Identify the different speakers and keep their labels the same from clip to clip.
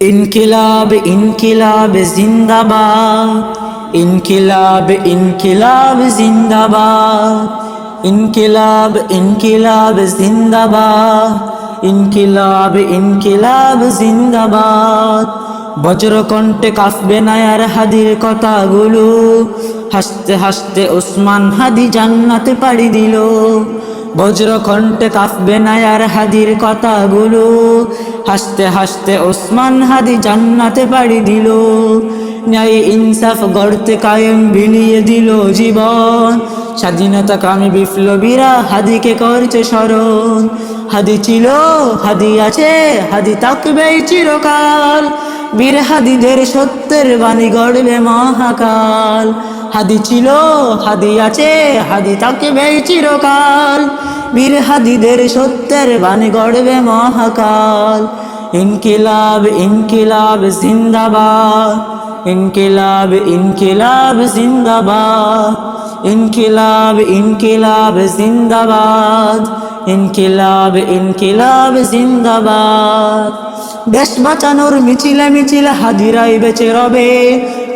Speaker 1: इनकिलाब इनकिलाब जिंदाबाद, इनकिलाब इनकिलाब जिंदाबाद, इनकिलाब इनकिलाब जिंदाबाद, इनकिलाब इनकिलाब जिंदाबाद। বজ্রকণ্ঠে কাঁপবে না আর হাদির কথাগুলো, হাসতে হাসতে ওসমান হাদি জান্নাতে পাড়ি দিল। বজ্রকণ্ঠে কাঁপবে না আর হাদির কথাগুলো, হাসতে হাসতে ওসমান হাদি জান্নাতে পাড়ি দিল। ন্যায় ইনসাফ গড়তে কায়েম বিলিয়ে দিল জীবন, স্বাধীনতা কামী বিপ্লবীরা হাদিকে করছে স্মরণ। হাদি ছিল, হাদি আছে, হাদি থাকবেই চিরকাল, বীর হাদিদের সত্যের বাণী গড়বে মহাকাল। হাদি ছিল, হাদি আছে, হাদি থাকবেই চিরকাল, বীর হাদিদের সত্যের বাণী গড়বে মহাকাল। ইনকিলাব ইনকিলাব জিন্দাবাদ, ইনকিলাব ইনকিলাব জিন্দাবাদ, ইনকিলাব ইনকিলাব জিন্দাবাদ, ইনকিলাব ইনকিলাব জিন্দাবাদ। দেশ বাঁচানোর মিছিলে মিছিলে হাদিরাই বেঁচে রবে,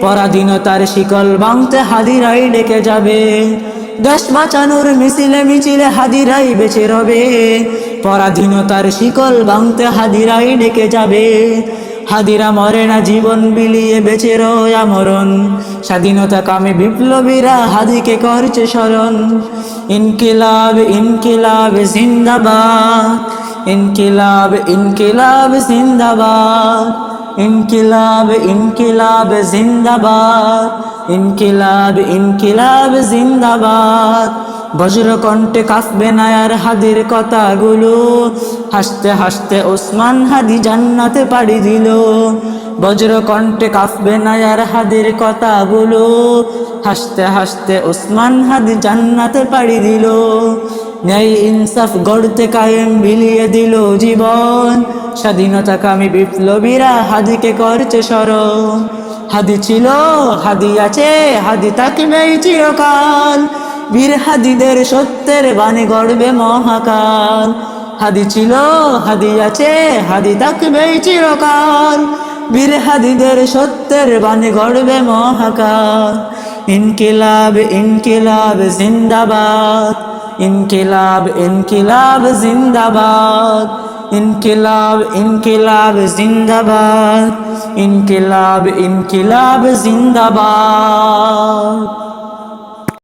Speaker 1: পরাধীনতার শিকল ভাঙতে হাদিরাই ডেকে যাবে। দেশ বাঁচানোর মিছিলে মিছিলে হাদিরাই বেঁচে রবে, পরাধীনতার শিকল ভাঙতে হাদিরাই ডেকে যাবে। হাদিরা মরে না, জীবন বিলিয়ে বেঁচে রয় আমরণ, স্বাধীনতা কামী বিপ্লবীরা হাদিকে করছে স্মরণ। ইনকিলাব ইনকিলাব জিন্দাবাদ, ইনকিলাব ইনকিলাব জিন্দাবাদ, ইনকিলাব ইনকিলাব জিন্দাবাদ, ইনকিলাব ইনকিলাব জিন্দাবাদ। বজ্রকণ্ঠে কাঁপবে না আর হাদির কথাগুলো, হাসতে হাসতে ওসমান হাদি জান্নাতে পাড়ি দিল। বজ্রকণ্ঠে কাঁপবে না আর হাদির কথাগুলো, হাসতে হাসতে ওসমান হাদি জান্নাতে পাড়ি দিল। ন্যায় ইনসাফ গড়তে কায়েম বিলিয়ে দিল জীবন, স্বাধীনতা কামী বিপ্লবীরা হাদিকে করছে স্মরণ। হাদি ছিল, হাদি আছে, হাদি থাকবেই চিরকাল, বীর হাদিদের সত্যের বাণী গড়বে মহাকাল। হাদি ছিল, হাদি আছে, হাদি থাকবেই চিরকাল, বীর হাদিদের সত্যের বাণী গড়বে মহাকাল। ইনকিলাব ইনকিলাব জিন্দাবাদ, ইনকিলাব ইনকিলাব জিন্দাবাদ, ইনকিলাব ইনকিলাব জিন্দাবাদ, ইনকিলাব ইনকিলাব জিন্দাবাদ।